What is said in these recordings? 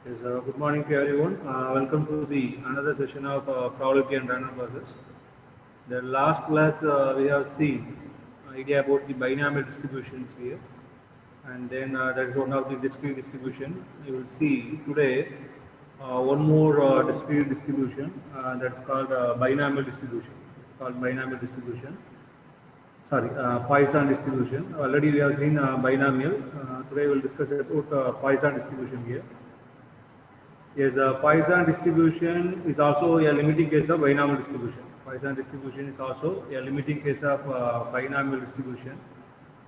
Yes, good morning to everyone. Welcome to the another session of probability and random process. The last class we have seen idea about the binomial distributions here, and then that is one of the discrete distribution. You will see today one more discrete distribution that's called binomial distribution. It's called binomial distribution. Sorry, Poisson distribution. Already we have seen binomial. Today we will discuss about Poisson distribution here. Yes, Poisson distribution is also a limiting case of binomial distribution. Poisson distribution is also a limiting case of binomial distribution.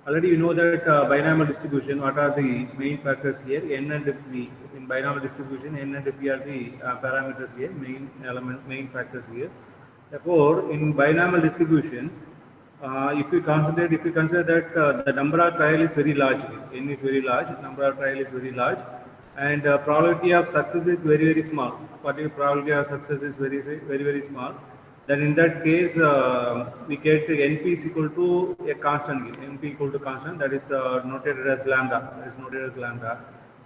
Already you know that binomial distribution, what are the main factors here? N and P. In binomial distribution, N and P are the parameters here, main factors here. Therefore, in binomial distribution, if you consider that the number of trial is very large, N is very large, number of trial is very large, and probability of success is very small. Particular probability of success is very small. Then in that case, we get NP is equal to a constant. NP equal to constant, that is noted as lambda. That is noted as lambda.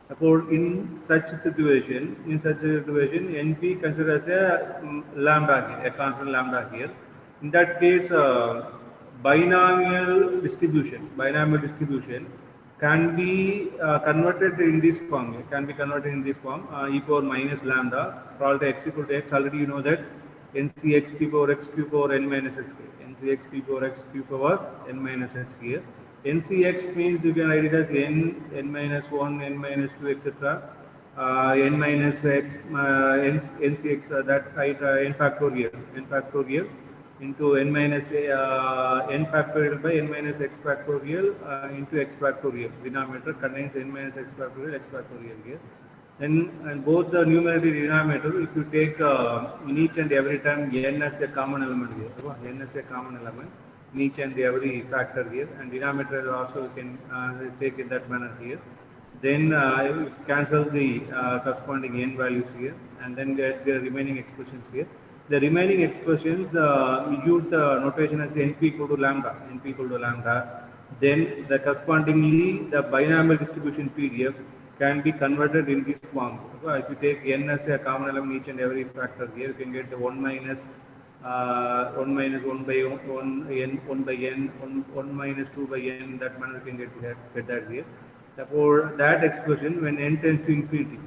Therefore, in such a situation, NP considers a lambda here, a constant lambda here. In that case, binomial distribution can be converted in this form. It can be converted in this form, e power minus lambda, probability x equal to x. Already you know that ncx p power x q power n minus x here. ncx p power x q power n minus x here. ncx means you can write it as n minus 1, n minus 2, etc. N minus x, ncx, that height n factorial into n minus n factorial by n minus x factorial into x factorial. Denominator contains n minus x factorial here. Then and both the numerator and denominator, if you take in each and every time n as a common element here, n as a common element in each and every factor here, and denominator also you can take in that manner here. Then cancel the corresponding n values here, and then get the remaining expressions here. The remaining expressions, we use the notation as np equal to lambda, np equal to lambda. Then the correspondingly the binomial distribution PDF can be converted in this form. If you take n as a common element each and every factor here, you can get 1 minus 1 by 1 n 1 by n 1 minus 2 by n. In that manner you can get that here. Therefore, that expression when n tends to infinity,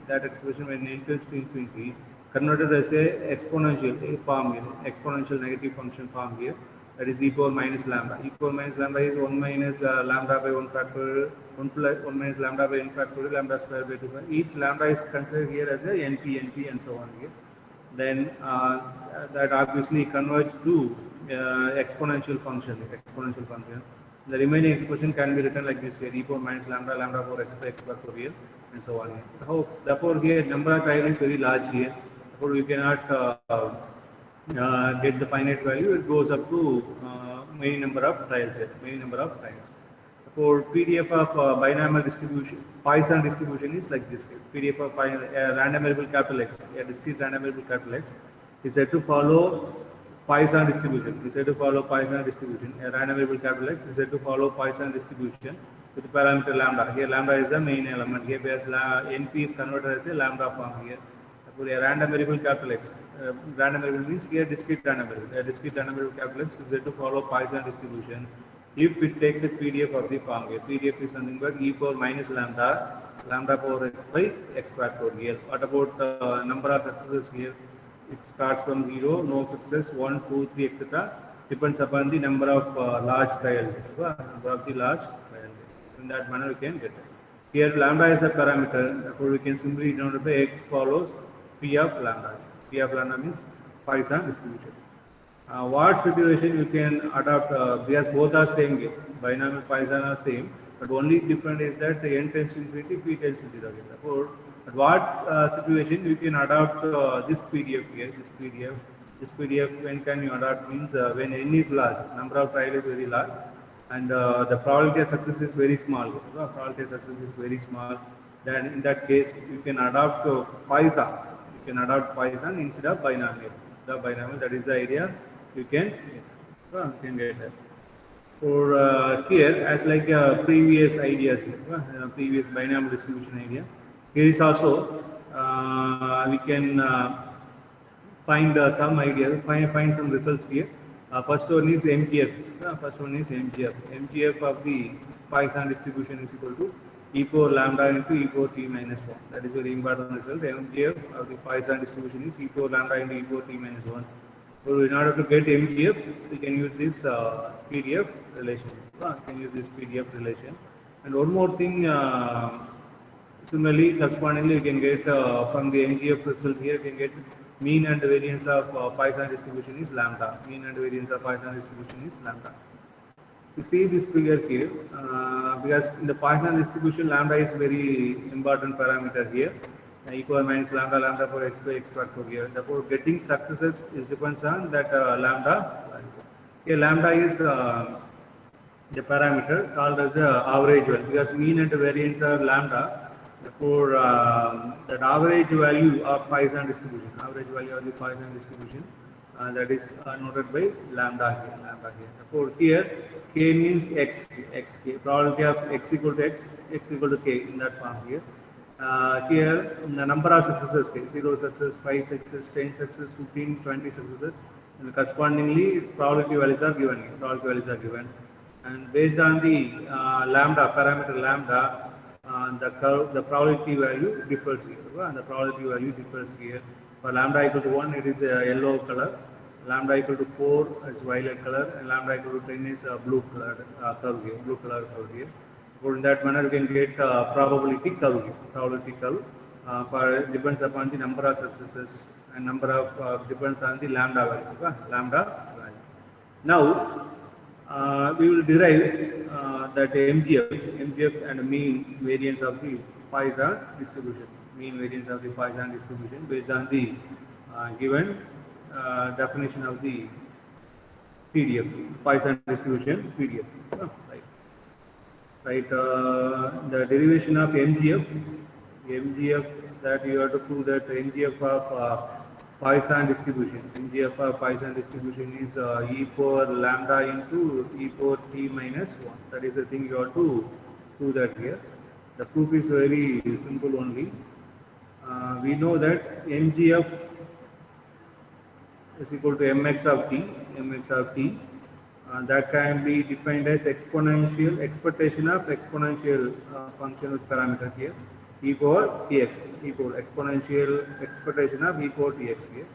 converted as a exponential form, exponential negative function form here. That is e power minus lambda. E power minus lambda is 1 minus lambda by 1 factorial, 1 minus lambda by n factorial, lambda square by 2. Each lambda is considered here as a np, and so on here. Then that obviously converges to exponential function. The remaining expression can be written like this here: e power minus lambda, lambda power x by x factorial, and so on here. Therefore, here number of trial is very large here. Therefore, we cannot get the finite value. It goes up to many number of trials here. For PDF of binomial distribution, Poisson distribution is like this. PDF of random variable capital X, a discrete random variable capital X, is said to follow Poisson distribution. A random variable capital X is said to follow Poisson distribution with the parameter lambda. Here lambda is the main element. Here whereas NP is converted as a lambda form here. For a random variable capital X, random variable means here discrete random variable. A discrete random variable capital X is said to follow Poisson distribution if it takes a PDF of the form. A PDF is nothing but e power minus lambda, lambda power x by x factorial. What about the number of successes here? It starts from 0, no success, 1, 2, 3, etc. Depends upon the number of large trial. In that manner, we can get it. Here, lambda is a parameter. Therefore, we can simply denote by x follows p of lambda. P of lambda means Poisson distribution. What situation you can adopt, because both are same here. Binomial Poisson are same, but only different is that the n tends to infinity, p tends to 0. Therefore, at what situation you can adopt this PDF here, this PDF when can you adopt means when n is large, number of trial is very large, and the probability of success is very small. Then in that case you can adopt Poisson. Instead of binomial. That is the idea. You can get that. For here, as like previous ideas, previous binomial distribution idea, here is also we can find some ideas, find some results here. First one is MGF. First one is MGF. MGF of the Poisson distribution is equal to e power lambda into e power t minus 1. That is very important result. MGF of the Poisson distribution is e power lambda into e power t minus 1. So in order to get MGF, we can use this PDF relation. We can use this PDF relation. And one more thing, similarly, correspondingly, we can get from the MGF result here, we can get mean and variance of Poisson distribution is lambda. Mean and variance of Poisson distribution is lambda. You see this figure here, because in the Poisson distribution, lambda is very important parameter here. E power minus lambda, lambda for x by x factorial. Therefore, getting successes is depends on that lambda. Here, lambda is the parameter called as the average value, because mean and variance are lambda. Therefore, that average value of Poisson distribution, average value of the Poisson distribution, that is noted by lambda here. Lambda here. Therefore, here k means x, xk. Probability of x equal to x, x equal to k in that form here. Here, the number of successes, 0 success, 5 success, 10 success, 15, 20 successes, and correspondingly, its probability values are given. Probability values are given, and based on the lambda parameter lambda, the curve, the probability value differs here. And the probability value differs here. For lambda equal to 1, it is a yellow color. Lambda equal to 4 is violet color, and lambda equal to 10 is a blue color curve here. Blue color curve here. So in that manner, we can get probability curve here. Probability curve for depends upon the number of successes and number of depends on the lambda value. Lambda value. Now we will derive that MGF and mean variance of the Poisson distribution. Mean variance of the Poisson distribution based on the given definition of the PDF, Poisson distribution PDF. Right. The derivation of MGF that you have to prove that MGF of Poisson distribution. MGF of Poisson distribution is e power lambda into e power t minus 1. That is the thing you have to prove that here. The proof is very simple only. We know that MGF is equal to mx of t, that can be defined as exponential expectation of exponential function with parameter here, e power tx, exponential expectation of e power tx here.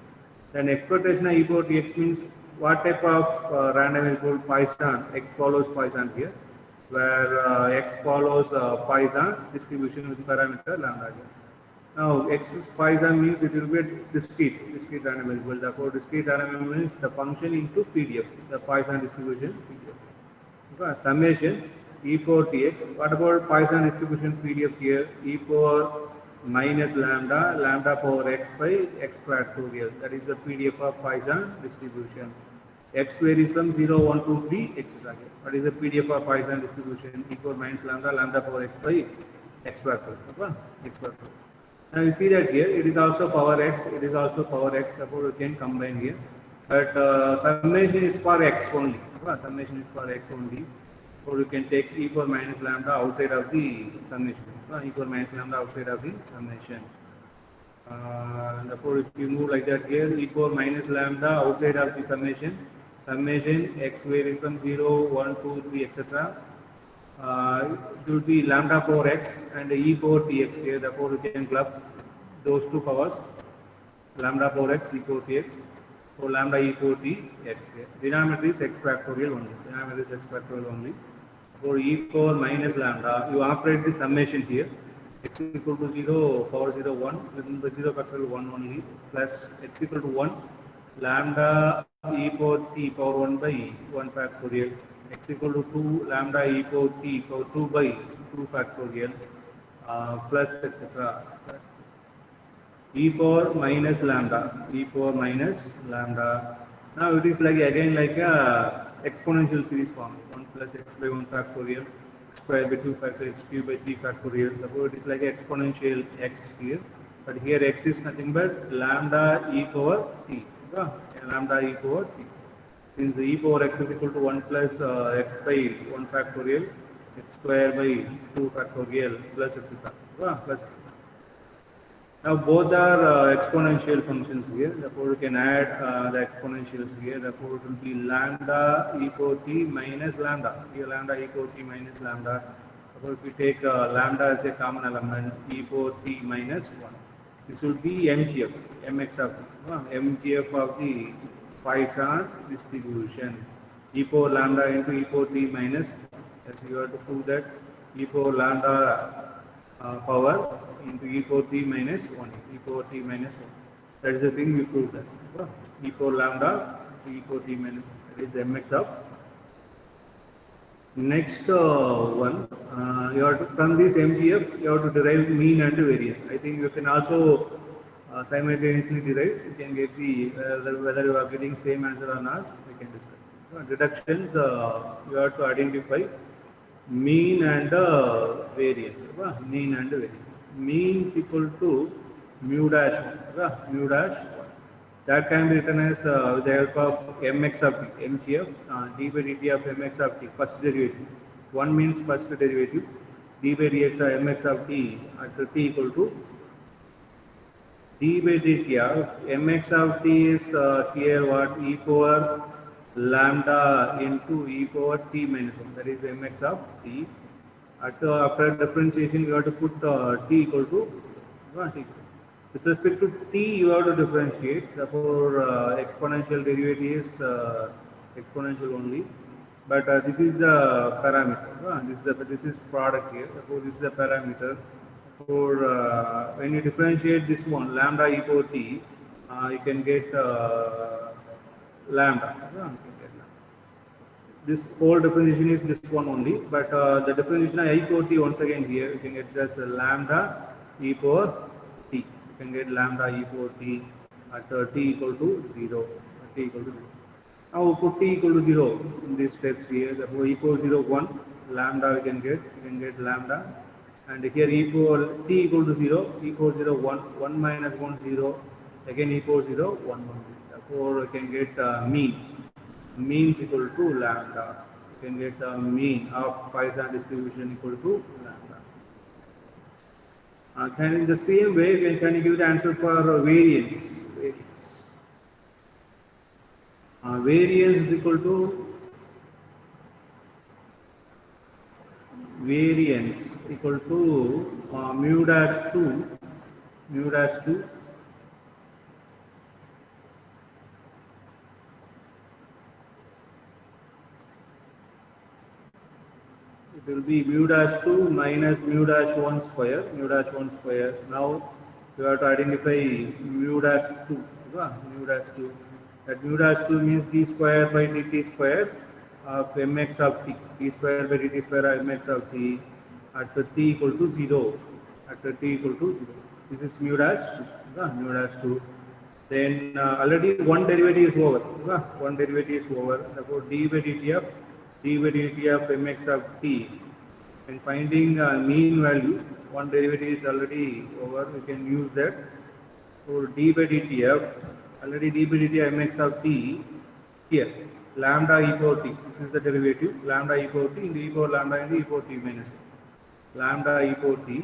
Then expectation of e power tx means what type of random variable Poisson, x follows Poisson here, where x follows Poisson distribution with parameter lambda here. Now, x is Poisson means it will be a discrete random variable. Therefore, discrete random variable means the function into PDF, the Poisson distribution PDF. Okay. Summation e power tx. What about Poisson distribution PDF here? E power minus lambda, lambda power x by x factorial. That is the PDF of Poisson distribution. X varies from 0, 1, 2, 3, etc. What is the PDF of Poisson distribution? E power minus lambda, lambda power x by x factorial. Okay. X factorial. Now you see that here it is also power x, therefore we can combine here. But summation is for x only. Summation is for x only. So you can take e power minus lambda outside of the summation. E power minus lambda outside of the summation. Therefore, if you move like that here, e power minus lambda outside of the summation. Summation x varies from 0, 1, 2, 3, etc. It will be lambda power x and e power tx here. Therefore, we can club those two powers, lambda power x, e power tx. So lambda e power tx here. Denominator is x factorial only. For e power minus lambda, you operate the summation here. X equal to 0, power 0, 1, within the 0 factorial 1 only, plus x equal to 1, lambda e power t power 1 by 1 factorial. X equal to 2, lambda e power t power 2 by 2 factorial, plus etc. E power minus lambda. Now it is like again like a exponential series form. 1 plus x by 1 factorial, x square by 2 factorial, x cube by 3 factorial. Therefore, it is like exponential x here. But here x is nothing but lambda e power t. Lambda e power t. Since e power x is equal to 1 plus x by 1 factorial, x square by 2 factorial plus etc. Now both are exponential functions here. Therefore, we can add the exponentials here. Therefore, it will be lambda e power t minus lambda. Here lambda e power t minus lambda. Therefore, if we take lambda as a common element, e power t minus 1. This will be MGF, mx of t. MGF of the Poisson distribution. E power lambda into e power t minus 1. Yes, you have to prove that e power lambda power into e power t minus 1, e power t minus 1. That is the thing we proved that. E power lambda to e power t minus 1. That is mx of. Next one, you have to, from this MGF, you have to derive mean and variance. I think you can also simultaneously derive. You can get the whether you are getting same answer or not. We can discuss. Deductions, you have to identify mean and variance. Mean and variance. Mean is equal to mu dash 1. Mu dash 1. That can be written as with the help of mx of t, mgf, d by dt of mx of t, first derivative. 1 means first derivative, d by dx of mx of t at t equal to 0. D by dt of mx of t is here what, e power lambda into e power t minus 1, that is mx of t. After differentiation, you have to put t equal to 0. With respect to t, you have to differentiate. Therefore, exponential derivative is exponential only. But this is the parameter. This is product here. Therefore, this is a parameter. For when you differentiate this one, lambda e power t, you can get lambda. This whole differentiation is this one only. But the differentiation of e power t once again here, you can get this lambda e power t. You can get lambda e power t at t equal to 0. T equal to 0. Now we put t equal to 0 in these steps here. Therefore, e power 0, 1, lambda we can get lambda. And here e power t equal to 0, e power 0, 1, 1 minus 1, 0, again e power 0, 1, 1. Therefore, we can get mean. Mean is equal to lambda. You can get mean of Poisson distribution equal to lambda. Can in the same way, can you give the answer for variance? Variance is equal to mu dash 2 it will be mu dash 2 minus mu dash 1 square, Now you have to identify mu dash 2. That mu dash 2 means d square by dt square of mx of t. D square by dt square of mx of t at t equal to 0. This is mu dash 2. Then already one derivative is over. Therefore, d by dt of mx of t. And finding mean value, one derivative is already over. We can use that. For d by dt of mx of t here, lambda e power t. This is the derivative, lambda e power t into e power lambda into e power t minus 1. Lambda e power t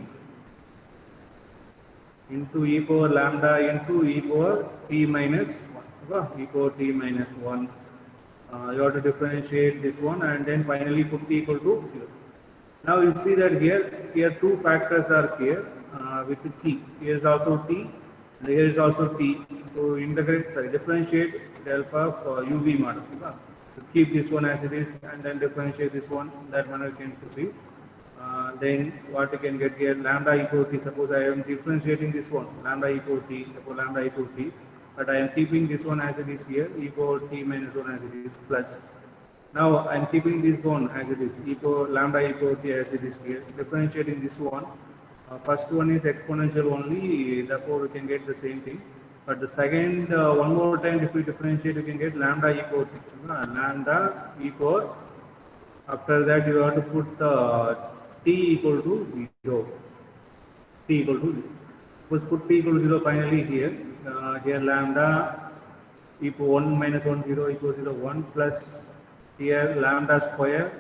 into e power lambda into e power t minus 1. E power t minus 1. You have to differentiate this one and then finally put t equal to 0. Now you see that here two factors are here with t. Here is also t, and here is also t. To differentiate with the help of UV model. To keep this one as it is and then differentiate this one. That manner we can proceed. Then what you can get here, lambda e power t. Suppose I am differentiating this one, lambda e power t. But I am keeping this one as it is here, e power t minus 1 as it is, plus. Now I am keeping this one as it is, lambda e power t as it is here. Differentiating this one, first one is exponential only, therefore we can get the same thing. But the second, one more time, if we differentiate, you can get lambda e power t. Lambda e power. After that, you have to put t equal to 0. Let's put t equal to 0 finally here. Here lambda e power 1 minus 1, 0 equals 0, 1 plus here lambda square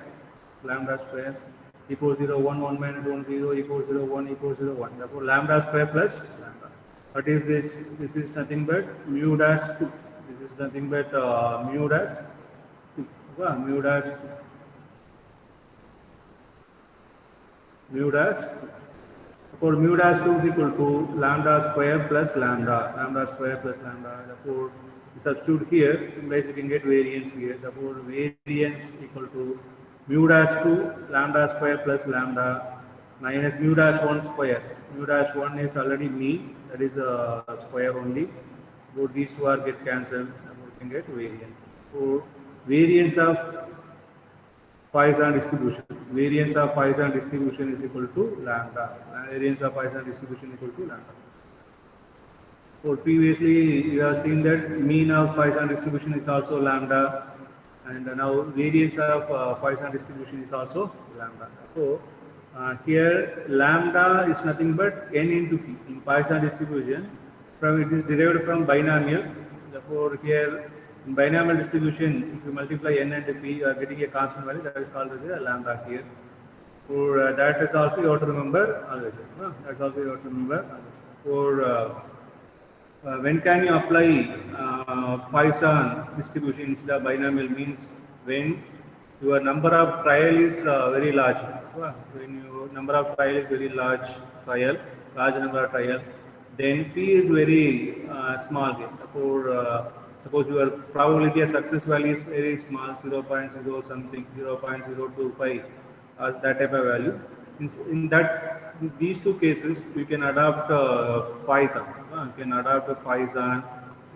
equals 0, 1, 1 minus 1, 0 equals 0, 1 equals 0, 1. Therefore, lambda square plus lambda. What is this? This is nothing but mu dash 2. This is nothing but mu dash 2. Mu dash 2. Mu dash 2. For mu dash 2 is equal to lambda square plus lambda square plus lambda. Therefore, we substitute here, we can get variance here. Therefore, variance equal to mu dash 2 lambda square plus lambda minus mu dash 1 square. Mu dash 1 is already mean, that is a square only. Both these two are get cancelled, we can get variance. So, variance of Poisson distribution. Variance of Poisson distribution is equal to lambda. Variance of Poisson distribution equal to lambda. So previously you have seen that mean of Poisson distribution is also lambda, and now variance of Poisson distribution is also lambda. So here lambda is nothing but n into p in Poisson distribution. From it is derived from binomial. Therefore here in binomial distribution, if you multiply n and p, you are getting a constant value that is called as a lambda here. For that is also you have to remember always. That's also you have to remember always. For when can you apply Poisson distribution instead of binomial means when your number of trial is very large. When your number of trial is very large number of trial, then p is very small. For suppose your probability of success value is very small, 0.0 something, 0.025, that type of value. In these two cases, you can adopt Poisson. You can adopt Poisson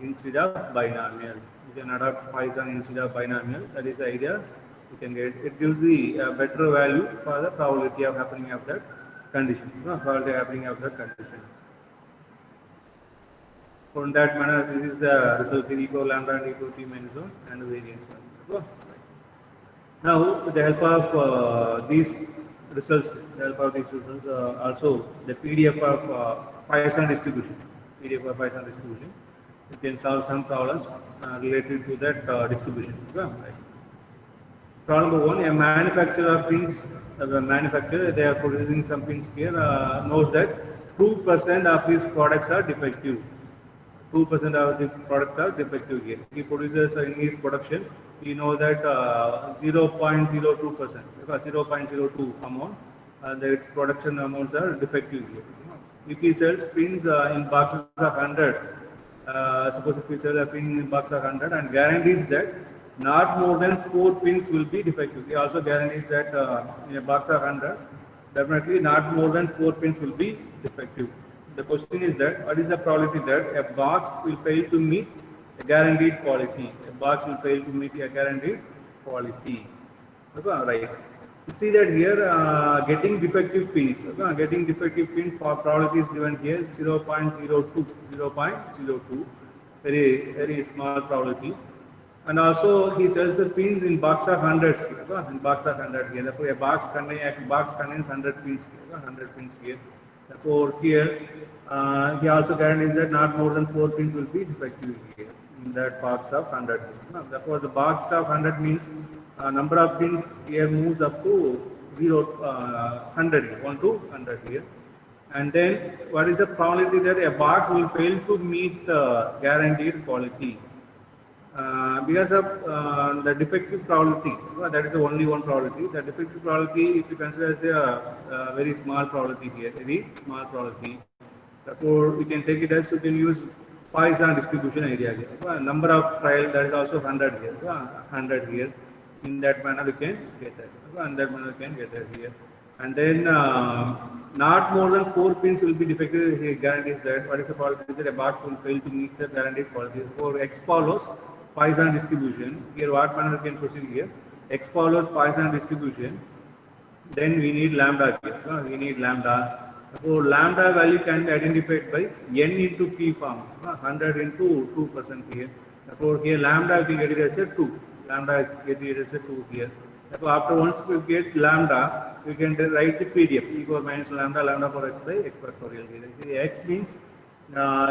instead of binomial. You can adopt Poisson instead of binomial. That is the idea. You can get it gives the better value for the probability of happening of that condition. Probability of happening of that condition. From that manner, this is the result in equal lambda and equal p minus 1 and the variance value. Now, with the help of these results, also the PDF of Poisson distribution, you can solve some problems related to that distribution. Problem number 1: a manufacturer thinks they are producing some things here, knows that 2% of his products are defective. 2% of the products are defective here. He produces in his production, we know that 0.02%, 0.02 amount, its production amounts are defective here. If he sells pins in boxes of 100, suppose if he sells a pin in box of 100 and guarantees that not more than 4 pins will be defective. He also guarantees that in a box of 100, definitely not more than 4 pins will be defective. The question is that what is the probability that a box will fail to meet a guaranteed quality? A box will fail to meet a guaranteed quality. Okay, right. You see that here getting defective pins. Okay, getting defective pin for probability is given here 0.02. 0.02. Very small probability. And also he sells the pins in box of 100 here. Okay, in box of 100 here. Therefore a box contains 100 pins here. 100 pins here. Therefore, here he also guarantees that not more than 4 pins will be defective here in that box of 100. Therefore, the box of 100 means number of pins here moves up to 100 here, 1 to 100 here. And then, what is the probability that a box will fail to meet the guaranteed quality? Because of the defective probability, that is only one probability. The defective probability, if you consider as a very small probability here, very small probability. Therefore, we can take it as you can use Poisson distribution area here. Number of trial, that is also 100 here. 100 here. In that manner, we can get that. In that manner, we can get that here. And then, not more than 4 pins will be defective. He guarantees that. What is the probability that a box will fail to meet the guaranteed quality? For X follows Poisson distribution. Here, what manner we can proceed here? X follows Poisson distribution. Then we need lambda here. We need lambda. So lambda value can be identified by n into p form. 100 into 2% here. Therefore, here lambda we get it as a 2. Lambda is get it as a 2 here. Therefore, after once we get lambda, we can write the PDF e power minus lambda for x by x factorial here. X means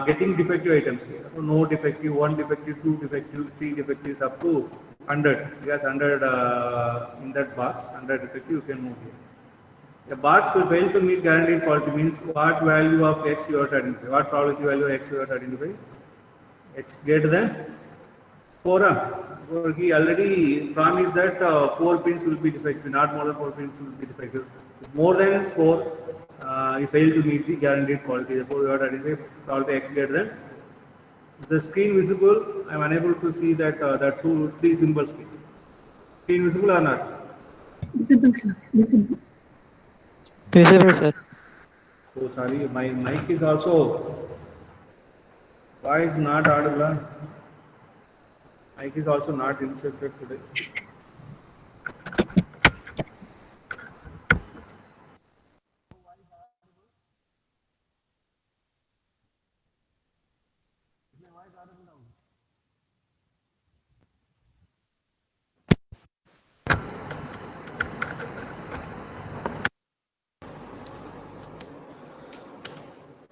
getting defective items here. So no defective, 1 defective, 2 defective, 3 defectives up to 100. Because 100 in that box, 100 defective you can move here. A box will fail to meet guaranteed quality means what value of x you have to identify? What probability value of x you have to identify? X greater than 4. So he already promised that 4 pins will be defective, not more than 4 pins will be defective. If more than 4, you fail to meet the guaranteed quality. Therefore, you have to identify probability x greater than. Is the screen visible? I am unable to see that that three symbols. Screen visible or not? Visible, sir. Visible. Visible, sir. Oh, sorry, my mic is also. Why is not audible? Mic is also not inserted today.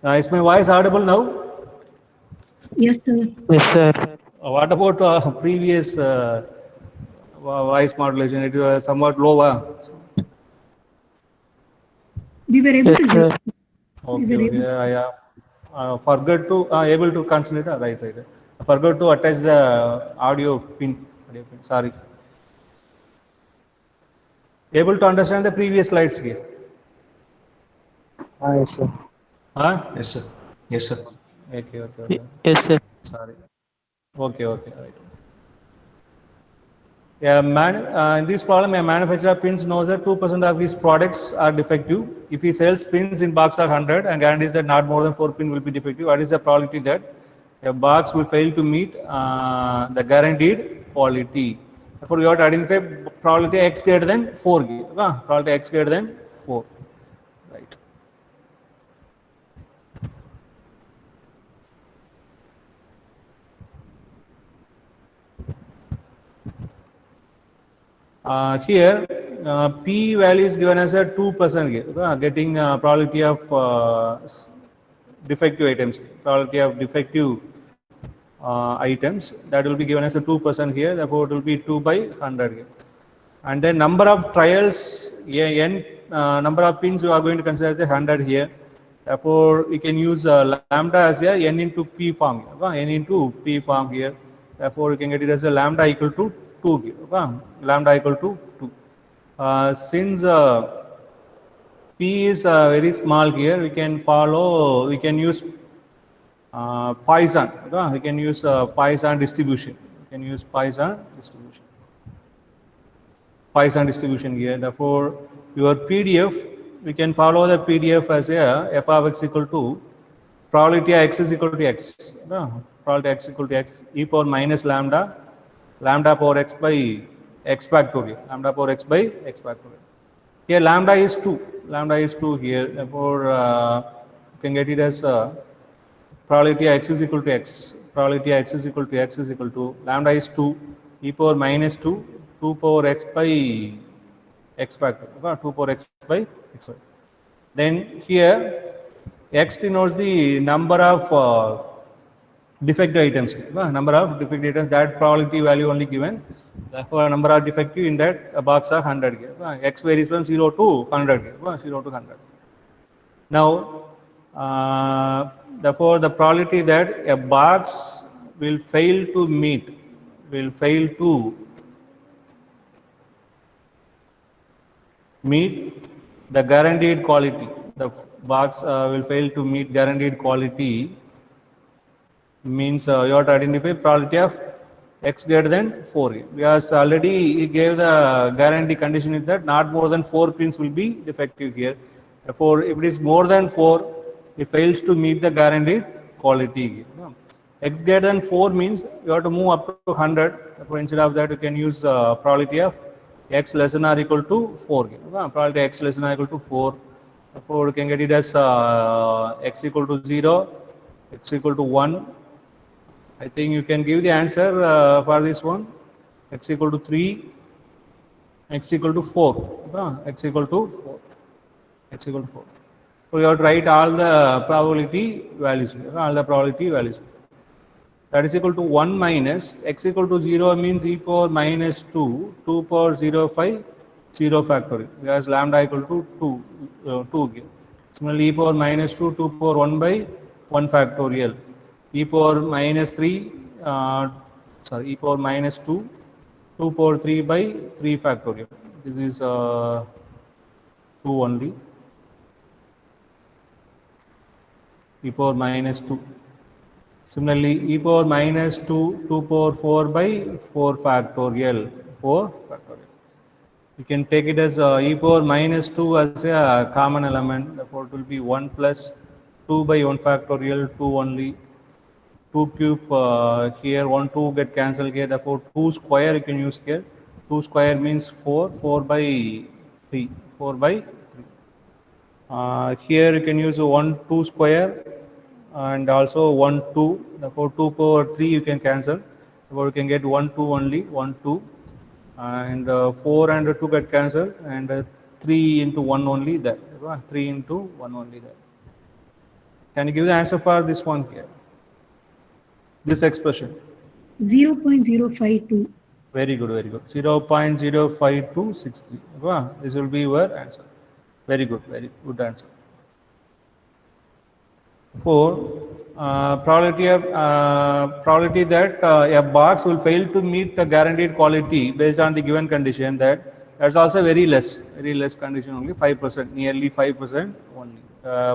Is my voice audible now? Yes, sir. Yes, sir. What about previous voice modulation? It was somewhat lower. We were able Yes, to sir. hear. Okay, okay. I forgot to able to consider. Right. I forgot to attach the audio pin. Sorry. Able to understand the previous slides here? Yes, sir. Huh? Yes, sir. Yes, sir. Okay. Yes, sir. Sorry. Okay. Right. Yeah, in this problem, a manufacturer pins knows that 2% of his products are defective. If he sells pins in box of 100 and guarantees that not more than 4 pin will be defective, what is the probability that a box will fail to meet the guaranteed quality? Therefore, you have to identify probability x greater than 4. Probability x greater than 4. Right. Here, P value is given as a 2% here, getting probability of defective items, probability of defective items, that will be given as a 2% here, therefore it will be 2 by 100 here. And then number of trials, n number of pins you are going to consider as a 100 here, therefore we can use lambda as a n into p form, n into p form here, therefore you can get it as a lambda equal to 2 here, lambda equal to 2. Since p is very small here, we can use Poisson. We can use Poisson distribution. Poisson distribution here. Therefore, your PDF, we can follow the PDF as a f of x equal to probability x is equal to x. Probability x equal to x e power minus lambda power x by x factorial. Lambda power x by x factorial. Here lambda is 2. Lambda is 2 here. Therefore, you can get it as probability x is equal to x. Probability x is equal to x is equal to lambda is 2 e power minus 2 power x by x factorial. 2 power x by x factorial. Then here x denotes the number of defective items. Number of defective items, that probability value only given. Therefore, number of defective in that box are 100 here. X varies from 0 to 100 here. 0 to 100. Now, therefore, the probability that a box will fail to meet the guaranteed quality. The box will fail to meet guaranteed quality means you have to identify probability of x greater than 4. Because already he gave the guarantee condition is that not more than 4 pins will be defective here. Therefore, if it is more than 4, it fails to meet the guaranteed quality. X greater than 4 means you have to move up to 100. Therefore, instead of that, you can use probability of x less than or equal to 4. Probability x less than or equal to 4. Therefore, you can get it as x equal to 0, x equal to 1. I think you can give the answer for this one. X equal to 3, x equal to 4. X equal to 4. So you have to write all the probability values. That is equal to 1 minus x equal to 0 means e power minus 2, 2 power 0, 5, 0 factorial because lambda equal to 2 here. Similarly, e power minus 2, 2 power 1 by 1 factorial. E power minus 3, e power minus 2, 2 power 3 by 3 factorial. This is 2 only. E power minus 2. Similarly, e power minus 2, 2 power 4 by 4 factorial. 4 factorial. You can take it as e power minus 2 as a common element. Therefore, it will be 1 plus 2 by 1 factorial, 2 only. 2 cube here, 1, 2 get cancelled here. Therefore, 2 square you can use here. 2 square means 4, 4 by 3. 4 by 3. Here you can use 1, 2 square and also 1, 2. Therefore, 2 power 3 you can cancel. Therefore, you can get 1, 2 only, 1, 2. And 4 and 2 get cancelled, and 3 into 1 only there. 3 into 1 only there. Can you give the answer for this one here? This expression. 0.052. Very good, very good. 0.05263. This will be your answer. Very good answer. 4. Probability that a box will fail to meet the guaranteed quality based on the given condition, that's also very less condition, only 5%, nearly 5% only.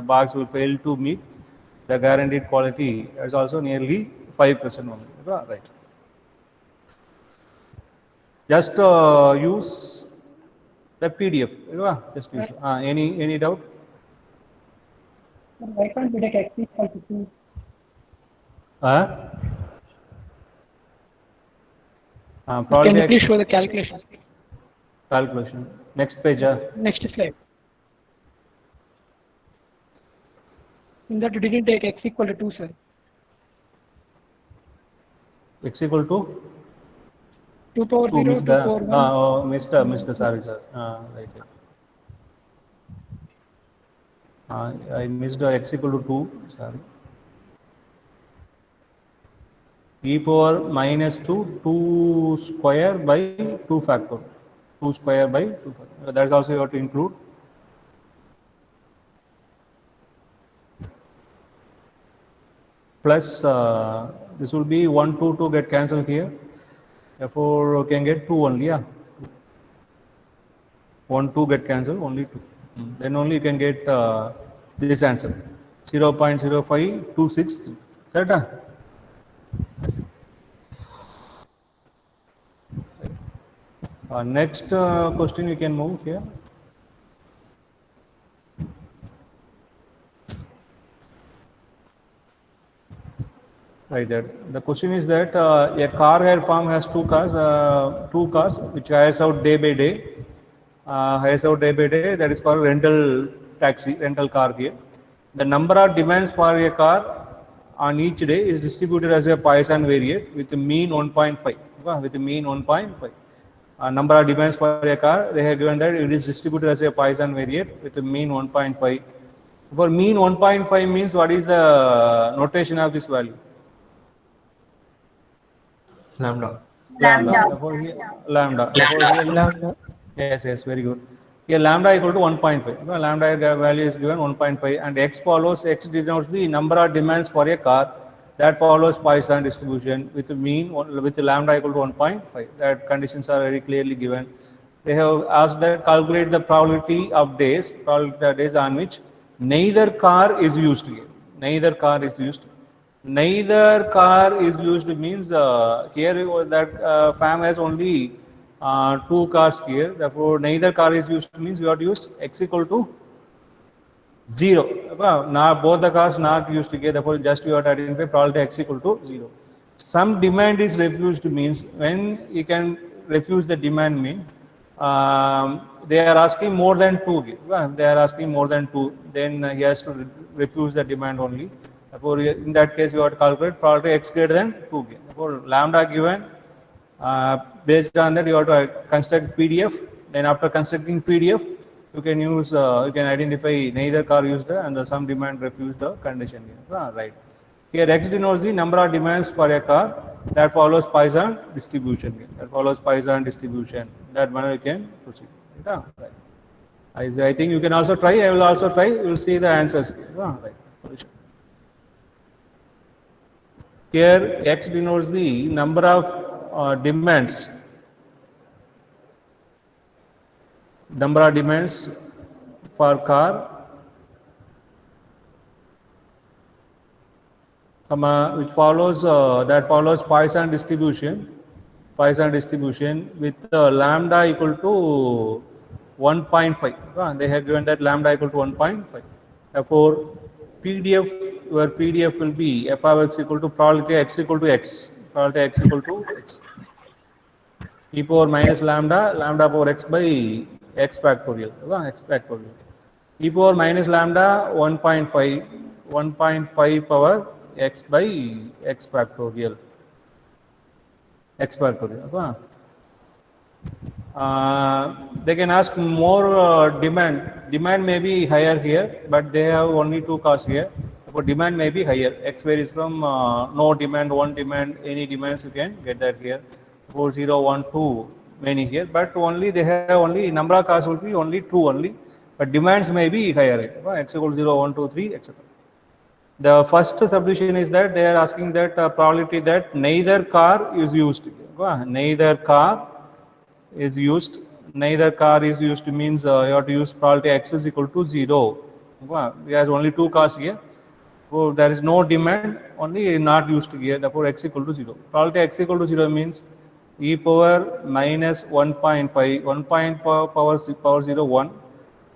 Box will fail to meet the guaranteed quality, that's also nearly 5% only. Right. Just use the PDF. Just use. Any doubt? Why can't we take x equal to 2? Probably Can you please show the calculation? Calculation. Next page. Next slide. In that you didn't take x equal to 2, sir. X equal to 2 power 0, 2 missed power 1. Mr. Sorry, sir. Right. I missed x equal to 2. Sorry. E power minus 2, 2 square by 2 factor. 2 square by 2 factor. That is also you have to include. Plus, this will be 1, 2, 2 get cancelled here. Therefore, you can get 2 only. 1, 2 get cancelled, only 2. Then only you can get this answer. 0.05263. Correct? Next question you can move here. Right there. The question is that a car hire firm has two cars which hires out day by day. That is for rental car here. The number of demands for a car on each day is distributed as a Poisson variate with a mean 1.5. With a mean 1.5. Number of demands for a car, they have given that it is distributed as a Poisson variate with a mean 1.5. For mean 1.5 means what is the notation of this value? Lambda. Therefore here, lambda. Therefore here, Lambda. Yes, very good. Here lambda equal to 1.5. Lambda value is given 1.5, and x follows. X denotes the number of demands for a car. That follows Poisson distribution with mean with lambda equal to 1.5. That conditions are very clearly given. They have asked that calculate the probability of days on which neither car is used here. Neither car is used. Neither car is used means here that FAM has only 2 cars here. Therefore, neither car is used means you have to use x equal to 0. Now both the cars not used together. Therefore, just you have to identify probability x equal to 0. Some demand is refused means when you can refuse the demand means they are asking more than 2. They are asking more than 2. Then he has to refuse the demand only. Therefore, in that case, you have to calculate probability x greater than 2. Therefore, lambda given. Based on that, you have to construct PDF. Then, after constructing PDF, you can use you can identify neither car used and some demand refused condition. Right. Here, x denotes the number of demands for a car. That follows Poisson distribution. That follows Poisson distribution. That manner you can proceed. Right? I think you can also try. I will also try. You will see the answers here. Right. Here X denotes the number of demands. Number of demands for car, which follows that follows Poisson distribution. Poisson distribution with lambda equal to 1.5. They have given that lambda equal to 1.5. Therefore, PDF, your PDF will be f of x equal to probability x equal to x. Probability x equal to x. E power minus lambda, lambda power x by x factorial. X factorial. E power minus lambda 1.5, 1.5 power x by x factorial. X factorial. They can ask more demand. Demand may be higher here, but they have only two cars here. Therefore, demand may be higher. X varies from no demand, one demand, any demands you can get that here. 4, 0, 1, 2, many here, but only they have only number of cars will be only 2 only, but demands may be higher. X equals 0, 1, 2, 3, etc. The first subdivision is that they are asking that probability that neither car is used. Neither car is used. Neither car is used means you have to use probability x is equal to 0. There only two cars here. So there is no demand, only not used here. Therefore, x equal to 0. Probability x equal to 0 means e power minus 1.5, 1 power 0, 1.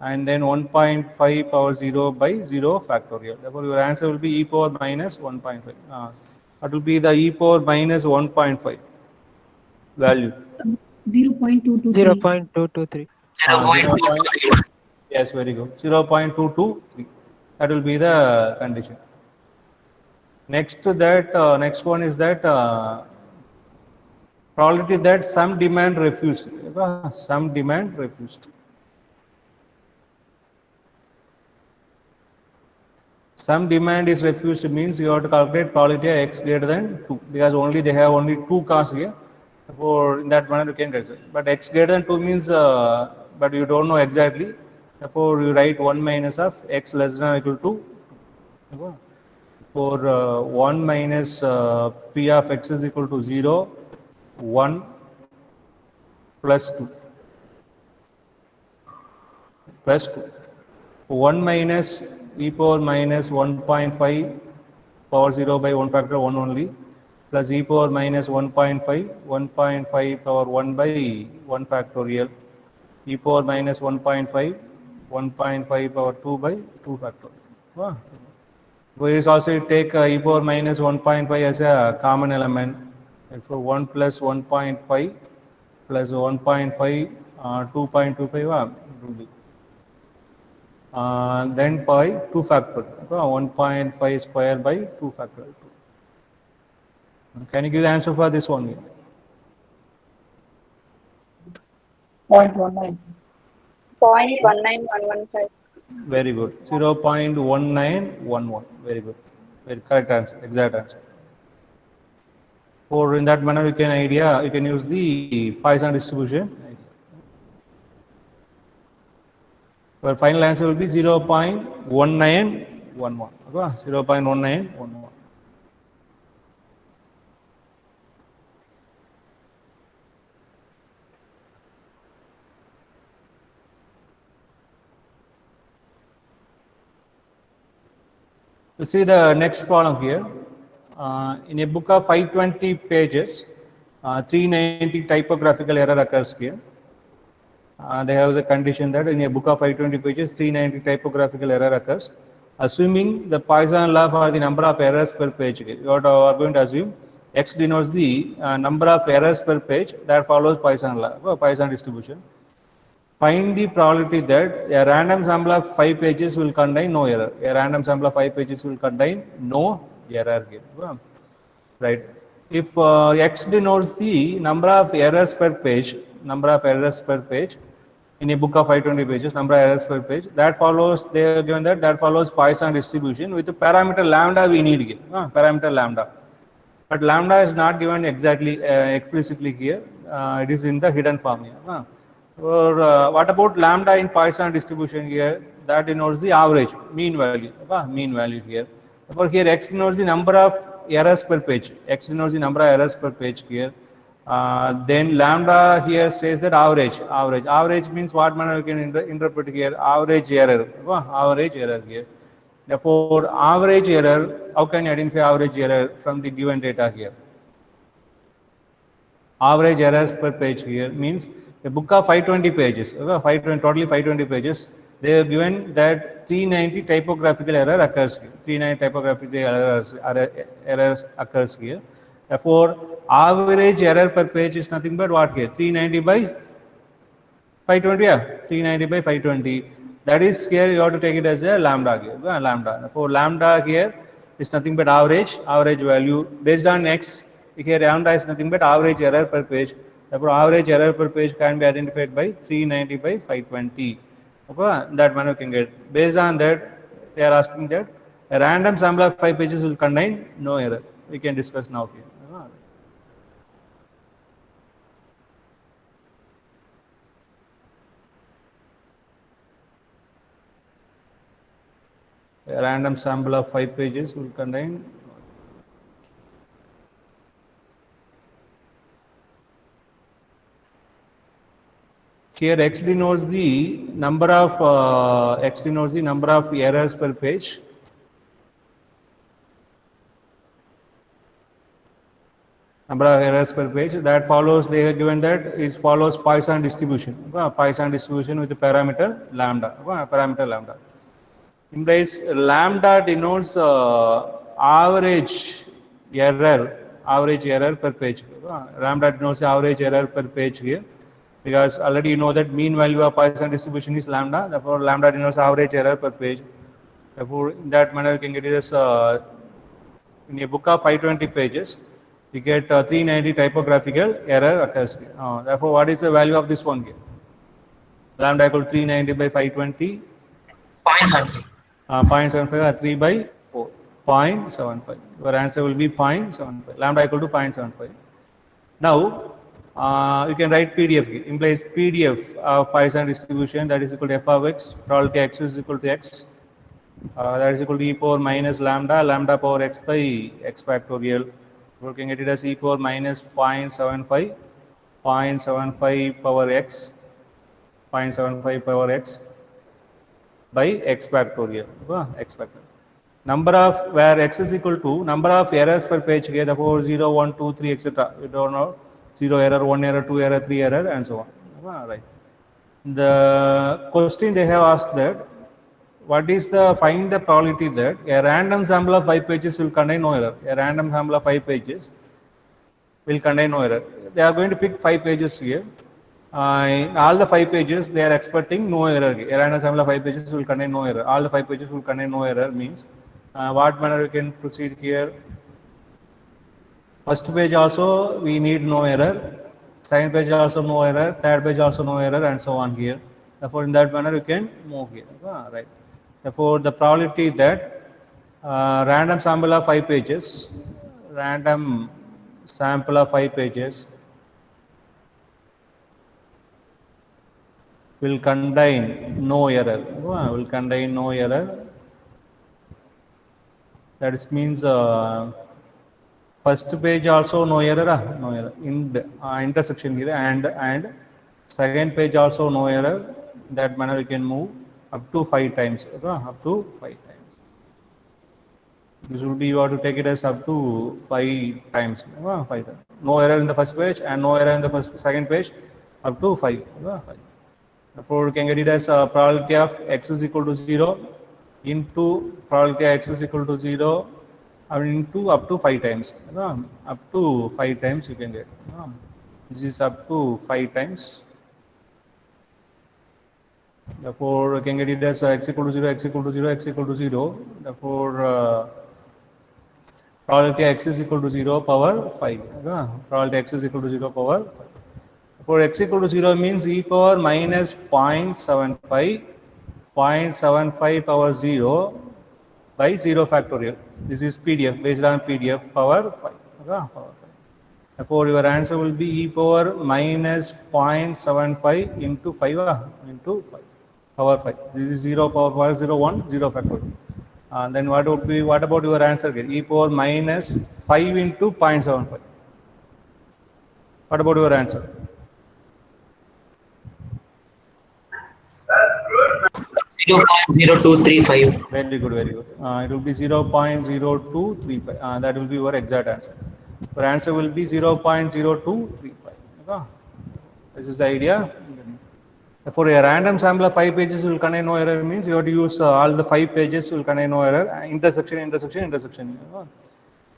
And then 1.5 power 0 by 0 factorial. Therefore, your answer will be e power minus 1.5. That will be the e power minus 1.5 value. 0.223. 0.223. 0.223. Yes, very good. 0.223. That will be the condition. Next to that, next one is that probability that some demand refused. Some demand refused. Some demand is refused means you have to calculate probability x greater than 2 because only they have only two cars here. Therefore, in that manner you can get it. But x greater than 2 means, but you don't know exactly. Therefore, you write 1 minus of x less than or equal to 2. For 1 minus p of x is equal to 0, 1 plus 2. Plus 2. 1 minus e power minus 1.5 power 0 by 1 factor 1 only plus e power minus 1.5 power 1 by 1 factorial e power minus 1.5 power 2 by 2 factorial. We also take e power minus 1.5 as a common element. Therefore, 1 plus 1.5 plus 1.5 2.25 will be. Then by 2 factorial, 1.5 square by 2 factorial. Can you give the answer for this one? 0.19. 0.19115. Very good. 0.1911. Very good. Very correct answer. Exact answer. Or in that manner, you can use the Poisson distribution. Your final answer will be 0.1911. 0.1911. You see the next problem here. In a book of 520 pages, 390 typographical error occurs here. They have the condition that in a book of 520 pages, 390 typographical error occurs. Assuming the Poisson law for the number of errors per page, you are going to assume x denotes the number of errors per page that follows Poisson law, Poisson distribution. Find the probability that a random sample of 5 pages will contain no error. A random sample of 5 pages will contain no error here. Right. If x denotes the number of errors per page, in a book of 520 pages, number of errors per page, that follows, they have given that follows Poisson distribution with the parameter lambda we need here, parameter lambda. But lambda is not given exactly, explicitly here, it is in the hidden form here. Or what about lambda in Poisson distribution here? That denotes the average, mean value. Mean value here. Therefore, here x denotes the number of errors per page. X denotes the number of errors per page here. Then lambda here says that average. Average means what manner we can interpret here? Average error. Average error here. Therefore, average error, how can you identify average error from the given data here? Average errors per page here means a book of 520 pages, totally 520 pages. They have given that 390 typographical error occurs here. 390 typographical errors occurs here. Therefore, average error per page is nothing but what here? 390 by 520, 390 by 520. That is here you have to take it as a lambda here, lambda. Therefore, lambda here is nothing but average value based on x. Here lambda is nothing but average error per page. Therefore, average error per page can be identified by 390 by 520. Okay, that manner you can get. Based on that, they are asking that a random sample of 5 pages will contain no error. We can discuss now here. A random sample of 5 pages will contain. Here x denotes the number of errors per page. Number of errors per page. That follows, they have given that it follows Poisson distribution. Poisson distribution with the parameter lambda. Implies lambda denotes average error per page. Lambda denotes average error per page here, because already you know that mean value of Poisson distribution is lambda. Therefore, lambda denotes average error per page. Therefore, in that manner, you can get it as in a book of 520 pages, you get 390 typographical error occurs. Therefore, what is the value of this one here? Lambda equal to 390 by 520. 0.75. 0.75 or 3 by 4. 0.75. Your answer will be 0.75. Lambda equal to 0.75. Now, you can write PDF here. Implies PDF of Poisson distribution, that is equal to f of x, probability x is equal to x. That is equal to e power minus lambda power x by x factorial. We can get it as e power minus 0.75 power x, 0.75 power x by x factorial. Number of, where x is equal to number of errors per page here, therefore 0, 1, 2, 3, etc. You don't know, 0 error, 1 error, 2 error, 3 error, and so on. Right. The question they have asked that, what is the, find the probability that a random sample of 5 pages will contain no error. A random sample of 5 pages will contain no error. They are going to pick 5 pages here. In all the 5 pages, they are expecting no error. A random sample of 5 pages will contain no error. All the 5 pages will contain no error means what manner we can proceed here? First page also we need no error. Second page also no error. Third page also no error, and so on here. Therefore, in that manner you can move here. Right. Therefore, the probability that random sample of 5 pages will contain no error. That means first page also no error. In the intersection here, and second page also no error. That manner we can move up to 5 times. This will be, you have to take it as up to 5 times. No error in the first page and no error in the second page, up to 5. Therefore, we can get it as probability of x is equal to 0 into probability of x is equal to 0 into up to 5 times. Up to 5 times you can get. This is up to 5 times. Therefore, we can get it as x equal to 0, x equal to 0, x equal to 0. Therefore, probability x is equal to 0 power 5. Probability x is equal to 0 power 5. For x equal to 0 means e power minus 0.75 power 0 by 0 factorial. This is PDF, based on PDF power 5. Therefore, your answer will be e power minus 0.75 into 5 into 5 power 5. This is 0 power 0 1 0 factorial. Then what would be, what about your answer here? E power minus 5 into 0.75. What about your answer? 0.0235. Very good, very good. It will be 0.0235. That will be your exact answer. Your answer will be 0.0235. Okay? This is the idea. For a random sample of 5 pages will contain no error means you have to use all the 5 pages will contain no error. Intersection.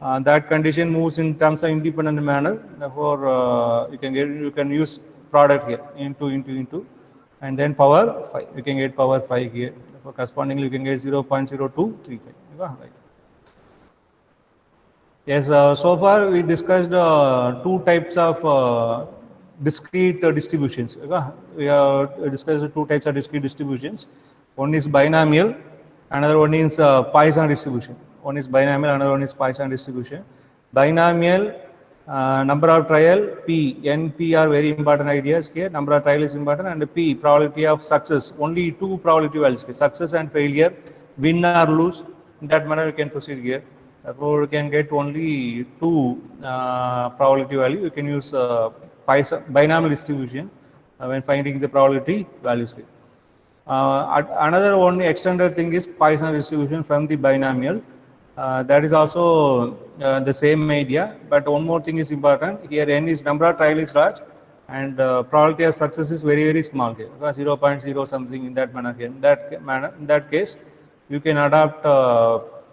That condition moves in terms of independent manner. Therefore, you can use product here into, and then power 5. You can get power 5 here. Therefore, correspondingly, you can get 0.0235. Right. Yes. So far we discussed 2 types of discrete distributions. We have discussed 2 types of discrete distributions. One is binomial, another one is Poisson distribution. One is binomial, another one is Poisson distribution. Binomial, number of trial, P, N, P are very important ideas here. Number of trial is important, and P, probability of success. Only 2 probability values, success and failure, win or lose. In that manner, we can proceed here. Therefore, we can get only 2 probability value. You can use Poisson binomial distribution when finding the probability values here. Another one extended thing is Poisson distribution from the binomial. That is also the same idea, but one more thing is important. Here n is number of trial is large, and probability of success is very, very small here, 0.0 something in that manner here. In that case, you can adopt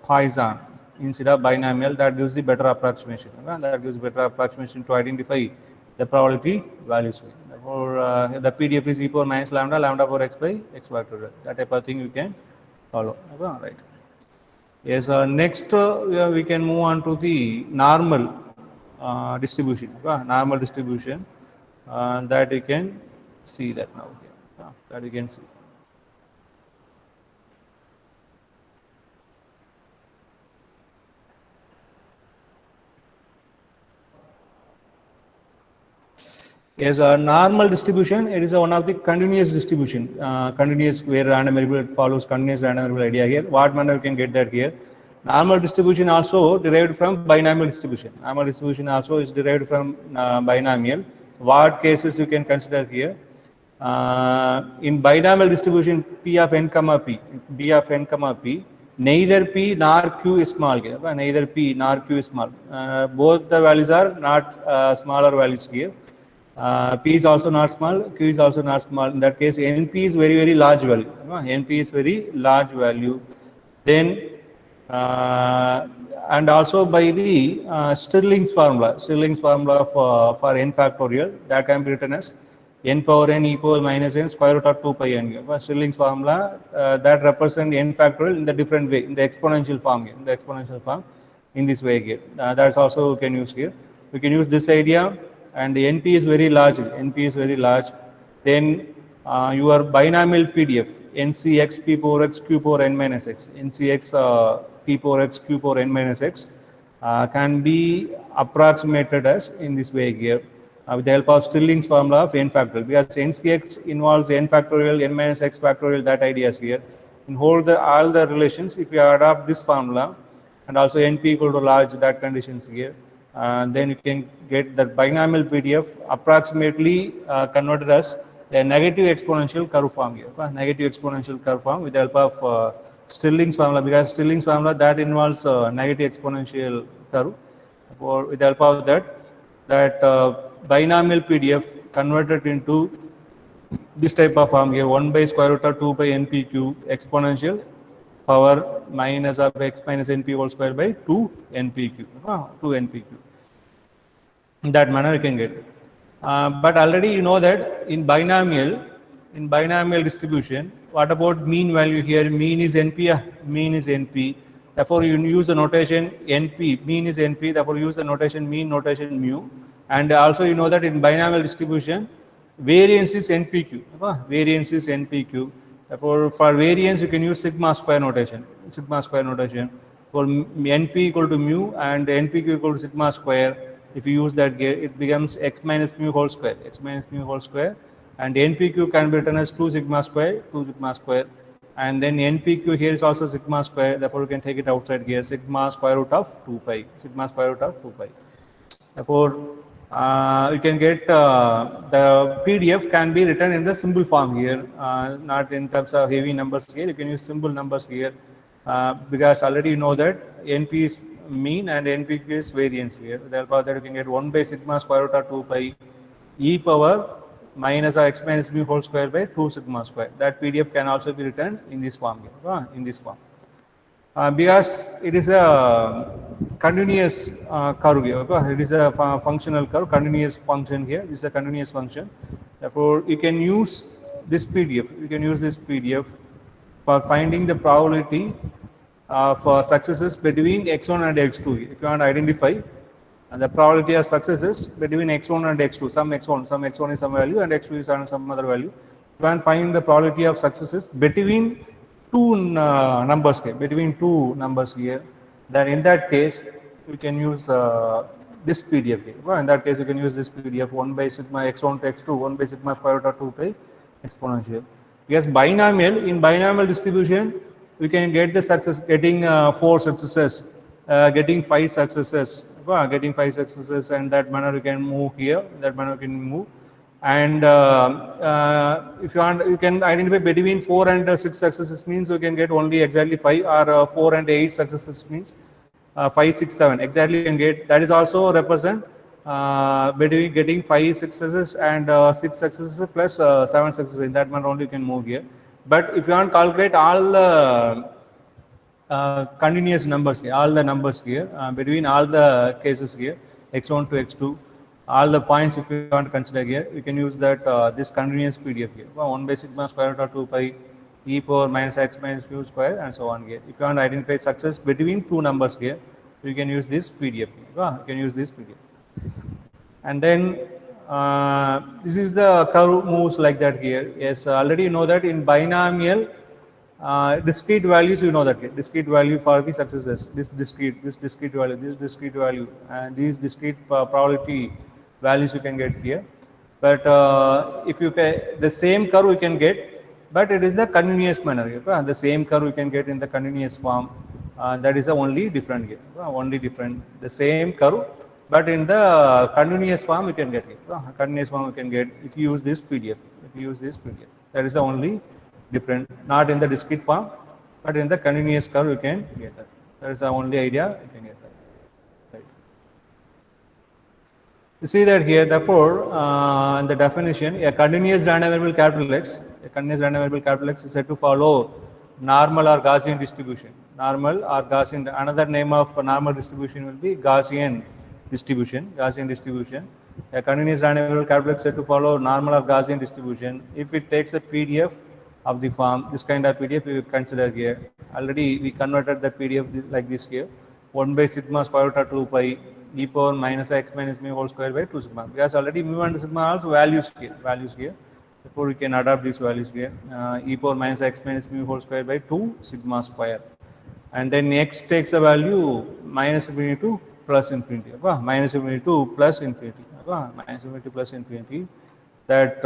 Poisson instead of binomial. That gives the better approximation. That gives better approximation to identify the probability values. Therefore, the PDF is e power minus lambda power x by x factorial. That type of thing you can follow. Right. Yes. Next, we can move on to the normal distribution. Normal distribution that you can see that now here. That you can see. Yes, a normal distribution, it is one of the continuous distribution, continuous where random variable follows continuous random variable idea here. What manner you can get that here? Normal distribution also derived from binomial distribution. Normal distribution also is derived from binomial. What cases you can consider here? In binomial distribution, P of n comma P, B of n comma P, neither P nor Q is small here. Neither P nor Q is small. Both the values are not smaller values here. P is also not small, Q is also not small. In that case, NP is very, very large value. NP is very large value. Then, and also by the Stirling's formula for n factorial, that can be written as n power n e power minus n square root of 2 pi n. Stirling's formula that represents n factorial in the different way, in the exponential form here, in this way here. That's also we can use here. We can use this idea. And the NP is very large. Then your binomial PDF, NCX P power x Q power n minus x, NCX P power x Q power n minus x can be approximated as in this way here with the help of Stirling's formula of n factorial. Because NCX involves n factorial, n minus x factorial, that idea is here. In all the relations, if you adopt this formula and also NP equal to large, that conditions here. Then you can get the binomial PDF approximately converted as a negative exponential curve form here. Negative exponential curve form with the help of Stirling's formula, because Stirling's formula that involves negative exponential curve. With the help of that binomial PDF converted into this type of form here, 1 by square root of 2 by NPQ exponential power minus of x minus NP whole square by 2 NPQ. In that manner you can get it. But already you know that in binomial distribution, what about mean value here? Mean is NP. Mean is NP. Therefore, you use the notation NP. Mean is NP. Therefore, use the notation mean, notation mu. And also you know that in binomial distribution, variance is NPQ. Variance is NPQ. Therefore, for variance you can use sigma square notation. For NP equal to mu and NPQ equal to sigma square. if you use that here, it becomes x minus mu whole square, x minus mu whole square, and npq can be written as 2 sigma square, 2 sigma square, and then npq here is also sigma square, therefore you can take it outside here, sigma square root of 2 pi, sigma square root of 2 pi. Therefore, you can get the PDF can be written in the symbol form here, not in terms of heavy numbers here. You can use symbol numbers here because already you know that NP is mean and NPQ is variance here. Therefore, that you can get 1 by sigma square root of 2 pi e power minus x minus mu whole square by 2 sigma square. That PDF can also be written in this form here, in this form. Because it is a continuous curve here, it is a functional curve, continuous function here, this is a continuous function. Therefore, you can use this PDF, you can use this PDF for finding the probability of successes between x1 and x2. If you want to identify the probability of successes between x1 and x2, some x1 is some value and x2 is some other value. You can find the probability of successes between two numbers here, then in that case you can use this PDF here. Well, in that case you can use this PDF 1 by sigma x1 to x2, 1 by sigma square root of 2 pi exponential. Yes, binomial, in binomial distribution we can get the success, getting 4 successes, getting 5 successes, and that manner you can move here, that manner you can move. And if you want, you can identify between 4 and 6 successes means you can get only exactly 5, or 4 and 8 successes means 5, 6, 7 exactly you can get. That is also represent between getting 5 successes and 6 successes plus 7 successes. In that manner only you can move here. But if you want to calculate all the continuous numbers here, all the numbers here between all the cases here, x1 to x2. All the points if you want to consider here, you can use that this continuous PDF here. 1 by sigma square root of 2 pi e power minus x minus mu square and so on here. If you want to identify success between two numbers here, you can use this PDF here. You can use this PDF. And then this is the curve moves like that here. Yes, already you know that in binomial discrete values, you know that discrete value for the successes, this discrete value, and these discrete probability values you can get here. But if you can, the same curve you can get, but it is the continuous manner here. The same curve you can get in the continuous form. That is the only different here. Only different. The same curve, but in the continuous form you can get it. Continuous form you can get if you use this PDF. That is the only different. Not in the discrete form, but in the continuous curve you can get that. That is the only idea you can get that. Right. You see that here, therefore, in the definition, a continuous random variable capital X, is said to follow normal or Gaussian distribution. Another name of normal distribution will be Gaussian distribution. A continuous random variable capital X is said to follow normal or Gaussian distribution if it takes a PDF of the form, this kind of PDF we consider here. Already we converted the PDF like this here, 1 by sigma square root of 2 pi e power minus x minus mu whole square by 2 sigma, because already mu and sigma are also values here. Therefore we can adopt these values here, e power minus x minus mu whole square by 2 sigma square, and then x takes a value minus infinity to plus infinity, minus infinity to plus infinity, that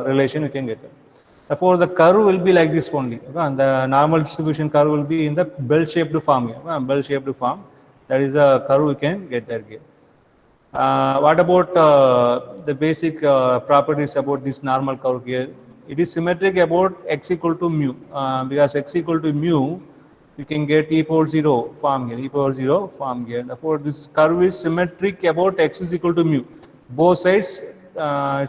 relation you can get. Therefore, the curve will be like this only. The normal distribution curve will be in the bell-shaped form here. That is the curve you can get that here. What about the basic properties about this normal curve here? It is symmetric about x equal to mu. Because x equal to mu, you can get e power 0 form here. Therefore, this curve is symmetric about x is equal to mu. Both sides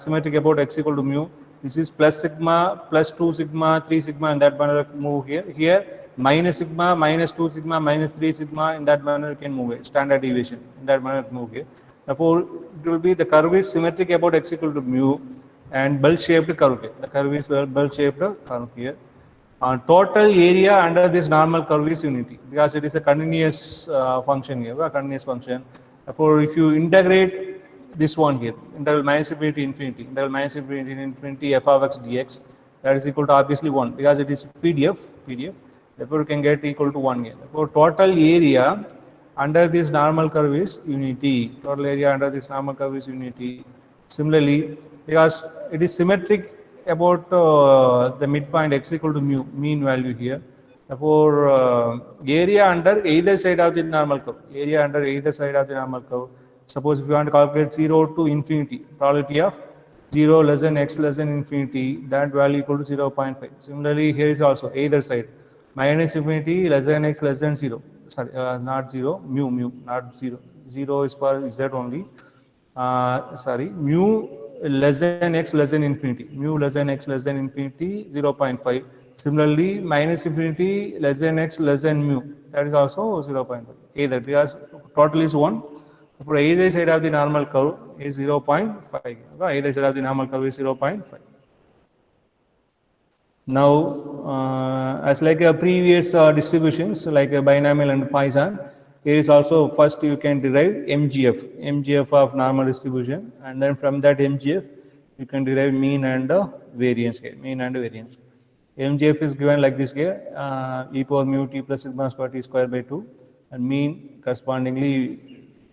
symmetric about x equal to mu. This is plus sigma, plus 2 sigma, 3 sigma, in that manner move here. Here, minus sigma, minus 2 sigma, minus 3 sigma, in that manner you can move it. Standard deviation, in that manner move here. Therefore, it will be the curve is symmetric about x equal to mu and bell-shaped curve here. The curve is bell-shaped curve here. Total area under this normal curve is unity, because it is a continuous function here, Therefore, if you integrate this one here, integral minus infinity to infinity f of x dx, that is equal to obviously 1, because it is PDF. Therefore, you can get equal to 1 here. Therefore, total area under this normal curve is unity. Total area under this normal curve is unity. Similarly, because it is symmetric about the midpoint x equal to mu, mean value here. Therefore, area under either side of the normal curve, area under either side of the normal curve. Suppose if you want to calculate 0 to infinity, probability of 0 less than x less than infinity, that value equal to 0.5. Similarly, here is also either side, minus infinity less than x less than 0. Sorry, not 0, mu, not 0. 0 is for z only. Sorry, mu less than x less than infinity, mu less than x less than infinity 0.5. Similarly, minus infinity less than x less than mu, that is also 0.5. Either, because total is 1. For either side of the normal curve is 0.5. Either side of the normal curve is 0.5. Now, as like a previous distributions like a binomial and Poisson, here is also first you can derive MGF of normal distribution, and then from that MGF you can derive mean and variance here, mean and variance. MGF is given like this here, e power mu t plus sigma square t square by 2, and mean correspondingly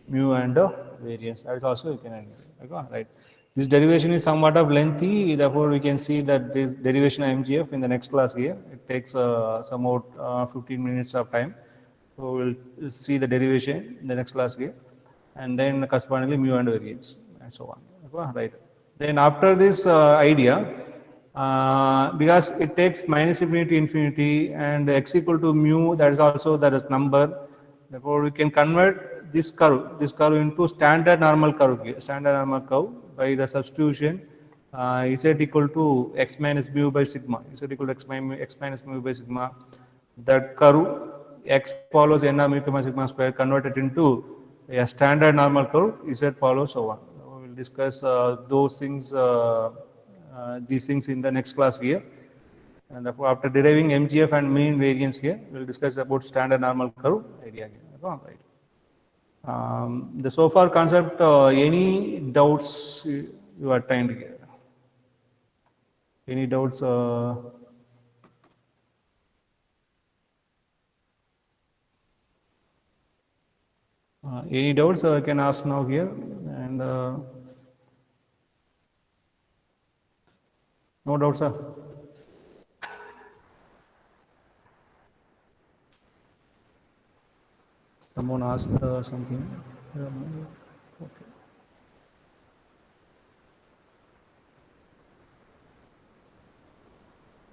mu and variance. That is also you can identify, right? This derivation is somewhat of lengthy, therefore we can see that this derivation of MGF in the next class here. It takes somewhat 15 minutes of time. So we'll see the derivation in the next class here, and then correspondingly mu and variance and so on. Right. Then after this idea, because it takes minus infinity to infinity and x equal to mu, that is also that number. Therefore, we can convert this curve into standard normal curve here, standard normal curve by the substitution z equal to x minus mu by sigma, z equal to x minus mu by sigma. That curve x follows n of mu comma sigma square converted into a standard normal curve, z follows so on. We will discuss those things, these things in the next class here. And therefore, after deriving MGF and mean variance here, we will discuss about standard normal curve idea here. Right. The so far concept, any doubts you attained here? Any doubts? Any doubts I can ask now here, and no doubts, sir. Someone asked something. Okay.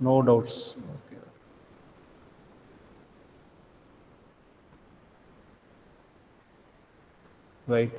No doubts. Okay. Right.